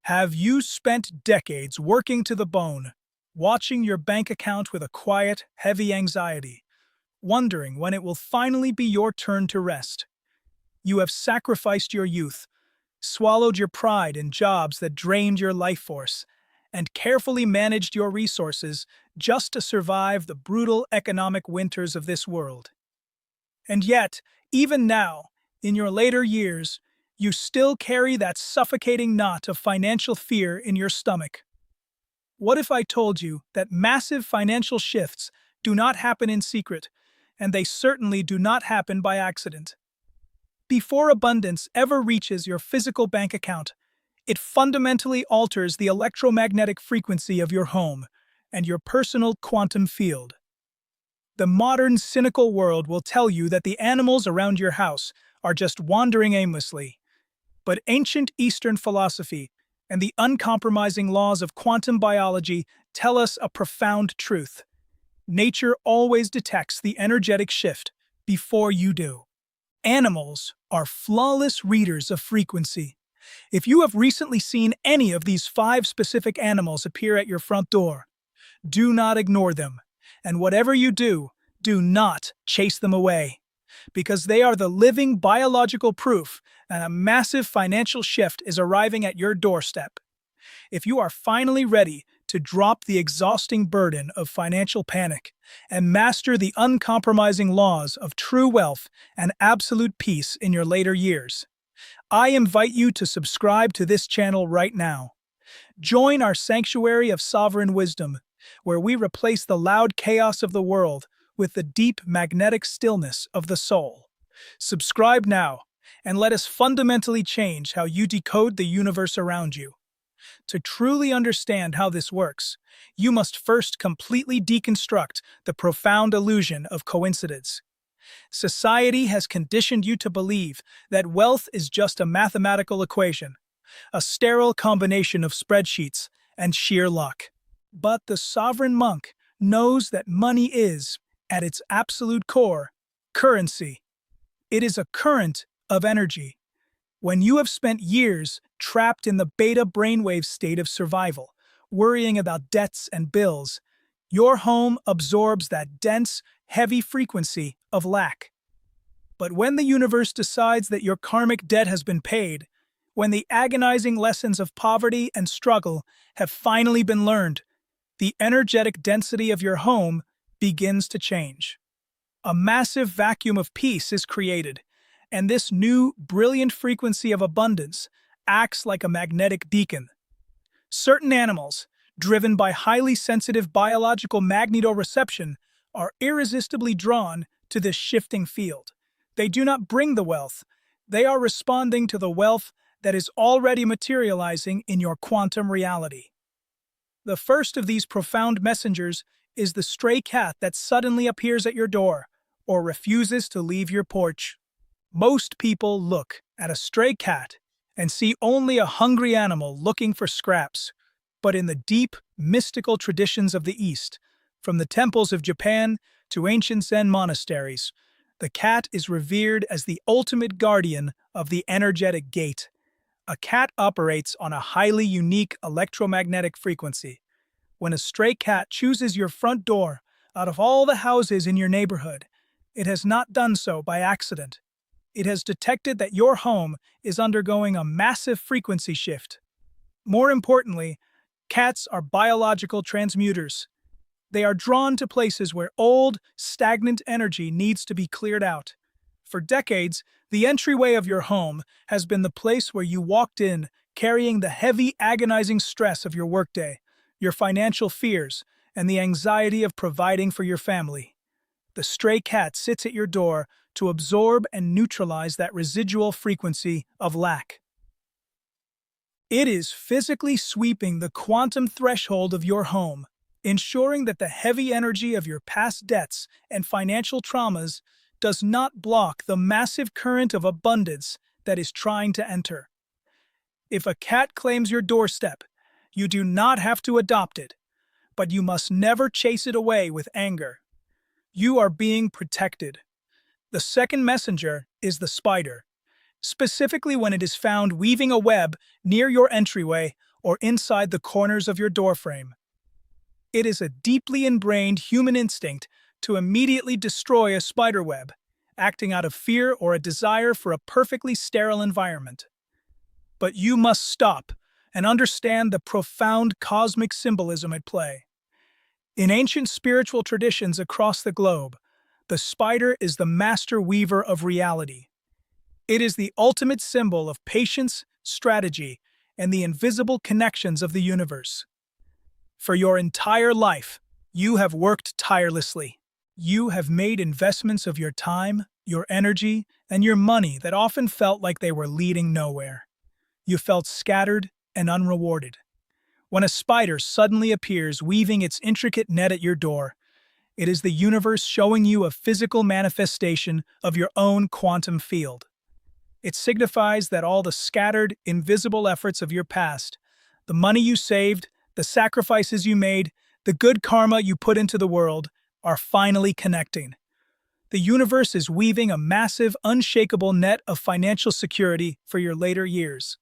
Have you spent decades working to the bone, watching your bank account with a quiet, heavy anxiety, wondering when it will finally be your turn to rest? You have sacrificed your youth, swallowed your pride in jobs that drained your life force, and carefully managed your resources just to survive the brutal economic winters of this world. And yet, even now, in your later years, you still carry that suffocating knot of financial fear in your stomach. What if I told you that massive financial shifts do not happen in secret, and they certainly do not happen by accident? Before abundance ever reaches your physical bank account, it fundamentally alters the electromagnetic frequency of your home and your personal quantum field. The modern cynical world will tell you that the animals around your house are just wandering aimlessly. But ancient Eastern philosophy and the uncompromising laws of quantum biology tell us a profound truth. Nature always detects the energetic shift before you do. Animals are flawless readers of frequency. If you have recently seen any of these 5 specific animals appear at your front door, do not ignore them. And whatever you do, do not chase them away, because they are the living biological proof that a massive financial shift is arriving at your doorstep. If you are finally ready to drop the exhausting burden of financial panic and master the uncompromising laws of true wealth and absolute peace in your later years, I invite you to subscribe to this channel right now. Join our sanctuary of sovereign wisdom, where we replace the loud chaos of the world with the deep magnetic stillness of the soul. Subscribe now, and let us fundamentally change how you decode the universe around you. To truly understand how this works, you must first completely deconstruct the profound illusion of coincidence. Society has conditioned you to believe that wealth is just a mathematical equation, a sterile combination of spreadsheets and sheer luck. But the sovereign monk knows that money is, at its absolute core, currency. It is a current of energy. When you have spent years trapped in the beta brainwave state of survival, worrying about debts and bills, your home absorbs that dense, heavy frequency of lack. But when the universe decides that your karmic debt has been paid, when the agonizing lessons of poverty and struggle have finally been learned, the energetic density of your home begins to change. A massive vacuum of peace is created, and this new, brilliant frequency of abundance acts like a magnetic beacon. Certain animals, driven by highly sensitive biological magnetoreception, are irresistibly drawn to this shifting field. They do not bring the wealth. They are responding to the wealth that is already materializing in your quantum reality. The first of these profound messengers is the stray cat that suddenly appears at your door or refuses to leave your porch. Most people look at a stray cat and see only a hungry animal looking for scraps. But in the deep, mystical traditions of the East, from the temples of Japan to ancient Zen monasteries, the cat is revered as the ultimate guardian of the energetic gate. A cat operates on a highly unique electromagnetic frequency. When a stray cat chooses your front door out of all the houses in your neighborhood, it has not done so by accident. It has detected that your home is undergoing a massive frequency shift. More importantly, cats are biological transmuters. They are drawn to places where old, stagnant energy needs to be cleared out. For decades, the entryway of your home has been the place where you walked in carrying the heavy, agonizing stress of your workday, your financial fears, and the anxiety of providing for your family. The stray cat sits at your door to absorb and neutralize that residual frequency of lack. It is physically sweeping the quantum threshold of your home, ensuring that the heavy energy of your past debts and financial traumas does not block the massive current of abundance that is trying to enter. If a cat claims your doorstep, you do not have to adopt it, but you must never chase it away with anger. You are being protected. The second messenger is the spider, specifically when it is found weaving a web near your entryway or inside the corners of your doorframe. It is a deeply ingrained human instinct to immediately destroy a spiderweb, acting out of fear or a desire for a perfectly sterile environment. But you must stop and understand the profound cosmic symbolism at play. In ancient spiritual traditions across the globe, the spider is the master weaver of reality. It is the ultimate symbol of patience, strategy, and the invisible connections of the universe. For your entire life, you have worked tirelessly. You have made investments of your time, your energy, and your money that often felt like they were leading nowhere. You felt scattered and unrewarded. When a spider suddenly appears weaving its intricate net at your door, it is the universe showing you a physical manifestation of your own quantum field. It signifies that all the scattered, invisible efforts of your past, the money you saved, the sacrifices you made, the good karma you put into the world, are finally connecting. The universe is weaving a massive, unshakable net of financial security for your later years.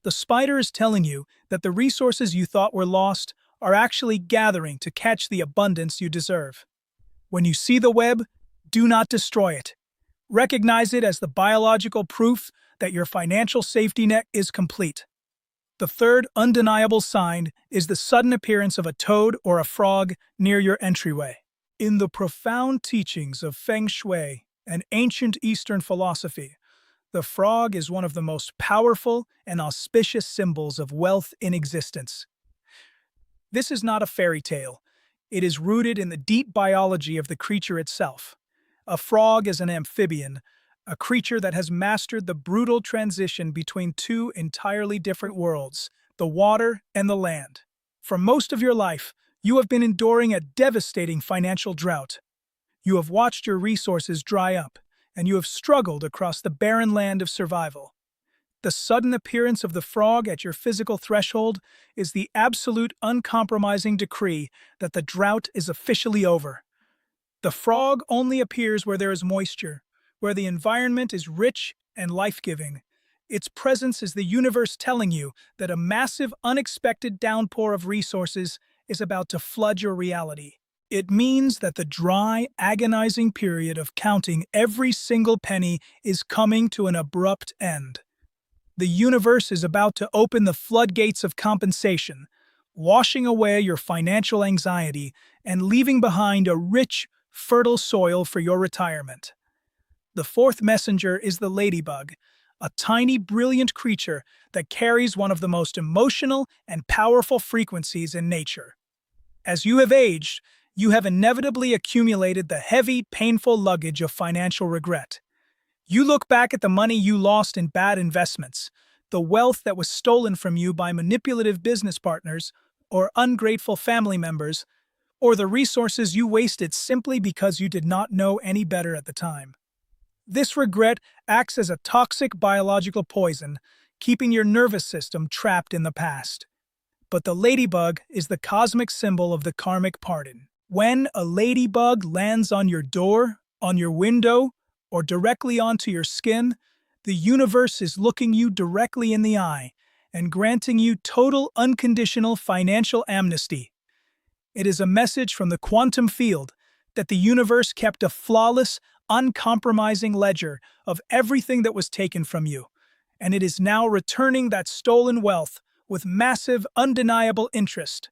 The spider is telling you that the resources you thought were lost are actually gathering to catch the abundance you deserve. When you see the web, do not destroy it. Recognize it as the biological proof that your financial safety net is complete. The third undeniable sign is the sudden appearance of a toad or a frog near your entryway. In the profound teachings of Feng Shui and ancient Eastern philosophy, the frog is one of the most powerful and auspicious symbols of wealth in existence. This is not a fairy tale. It is rooted in the deep biology of the creature itself. A frog is an amphibian, a creature that has mastered the brutal transition between two entirely different worlds, the water and the land. For most of your life, you have been enduring a devastating financial drought. You have watched your resources dry up, and you have struggled across the barren land of survival. The sudden appearance of the frog at your physical threshold is the absolute uncompromising decree that the drought is officially over. The frog only appears where there is moisture, where the environment is rich and life-giving. Its presence is the universe telling you that a massive, unexpected downpour of resources is about to flood your reality. It means that the dry, agonizing period of counting every single penny is coming to an abrupt end. The universe is about to open the floodgates of compensation, washing away your financial anxiety and leaving behind a rich, fertile soil for your retirement. The fourth messenger is the ladybug, a tiny, brilliant creature that carries one of the most emotional and powerful frequencies in nature. As you have aged, you have inevitably accumulated the heavy, painful luggage of financial regret. You look back at the money you lost in bad investments, the wealth that was stolen from you by manipulative business partners or ungrateful family members, or the resources you wasted simply because you did not know any better at the time. This regret acts as a toxic biological poison, keeping your nervous system trapped in the past. But the ladybug is the cosmic symbol of the karmic pardon. When a ladybug lands on your door, on your window, or directly onto your skin, the universe is looking you directly in the eye and granting you total unconditional financial amnesty. It is a message from the quantum field that the universe kept a flawless, uncompromising ledger of everything that was taken from you, and it is now returning that stolen wealth with massive, undeniable interest.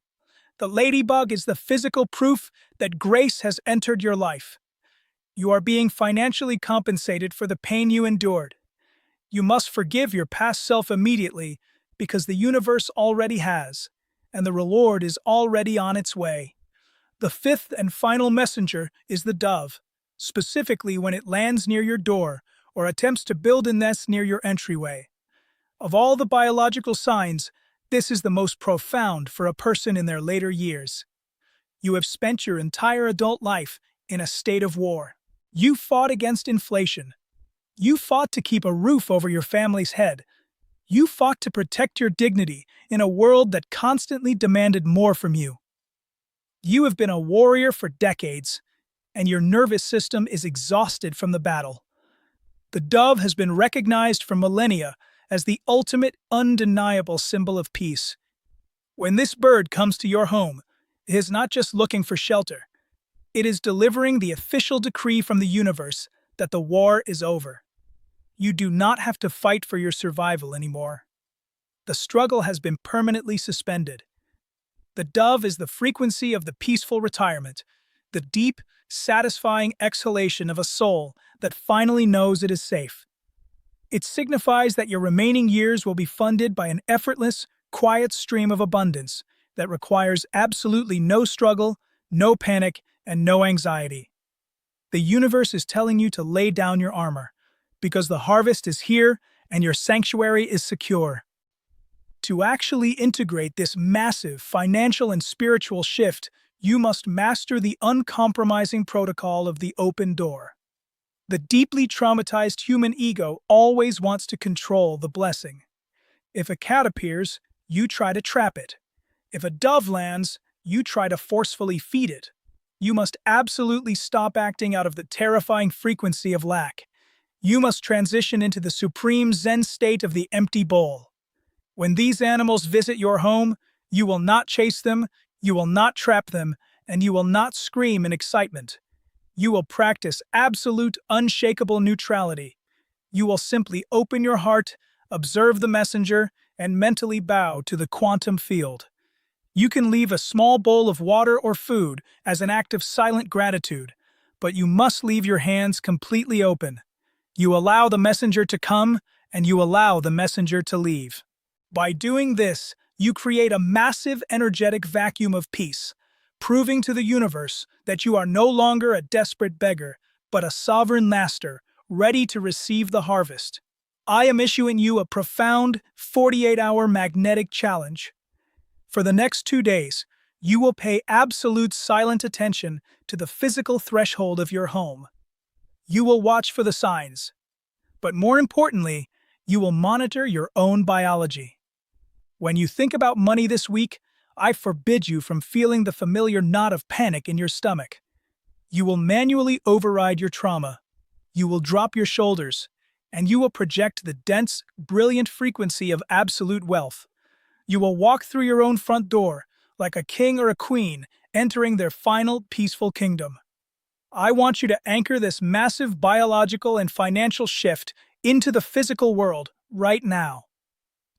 The ladybug is the physical proof that grace has entered your life. You are being financially compensated for the pain you endured. You must forgive your past self immediately because the universe already has, and the reward is already on its way. The fifth and final messenger is the dove, specifically when it lands near your door or attempts to build a nest near your entryway. Of all the biological signs, this is the most profound for a person in their later years. You have spent your entire adult life in a state of war. You fought against inflation. You fought to keep a roof over your family's head. You fought to protect your dignity in a world that constantly demanded more from you. You have been a warrior for decades, and your nervous system is exhausted from the battle. The dove has been recognized for millennia as the ultimate, undeniable symbol of peace. When this bird comes to your home, it is not just looking for shelter. It is delivering the official decree from the universe that the war is over. You do not have to fight for your survival anymore. The struggle has been permanently suspended. The dove is the frequency of the peaceful retirement, the deep, satisfying exhalation of a soul that finally knows it is safe. It signifies that your remaining years will be funded by an effortless, quiet stream of abundance that requires absolutely no struggle, no panic, and no anxiety. The universe is telling you to lay down your armor, because the harvest is here and your sanctuary is secure. To actually integrate this massive financial and spiritual shift, you must master the uncompromising protocol of the open door. The deeply traumatized human ego always wants to control the blessing. If a cat appears, you try to trap it. If a dove lands, you try to forcefully feed it. You must absolutely stop acting out of the terrifying frequency of lack. You must transition into the supreme Zen state of the empty bowl. When these animals visit your home, you will not chase them, you will not trap them, and you will not scream in excitement. You will practice absolute, unshakable neutrality. You will simply open your heart, observe the messenger, and mentally bow to the quantum field. You can leave a small bowl of water or food as an act of silent gratitude, but you must leave your hands completely open. You allow the messenger to come, and you allow the messenger to leave. By doing this, you create a massive energetic vacuum of peace, proving to the universe that you are no longer a desperate beggar, but a sovereign master, ready to receive the harvest. I am issuing you a profound 48-hour magnetic challenge. For the next 2 days, you will pay absolute silent attention to the physical threshold of your home. You will watch for the signs, but more importantly, you will monitor your own biology. When you think about money this week, I forbid you from feeling the familiar knot of panic in your stomach. You will manually override your trauma. You will drop your shoulders, and you will project the dense, brilliant frequency of absolute wealth. You will walk through your own front door, like a king or a queen entering their final peaceful kingdom. I want you to anchor this massive biological and financial shift into the physical world right now.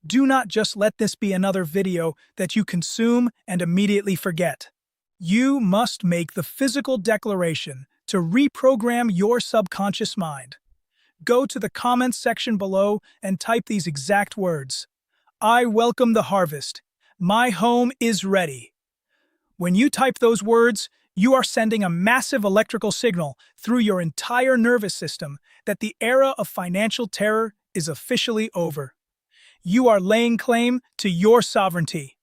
Do not just let this be another video that you consume and immediately forget. You must make the physical declaration to reprogram your subconscious mind. Go to the comments section below and type these exact words. I welcome the harvest. My home is ready. When you type those words, you are sending a massive electrical signal through your entire nervous system that the era of financial terror is officially over. You are laying claim to your sovereignty.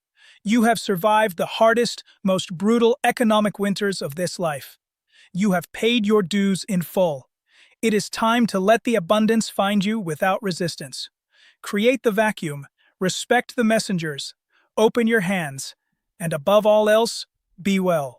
You have survived the hardest, most brutal economic winters of this life. You have paid your dues in full. It is time to let the abundance find you without resistance. Create the vacuum, respect the messengers, open your hands, and above all else, be well.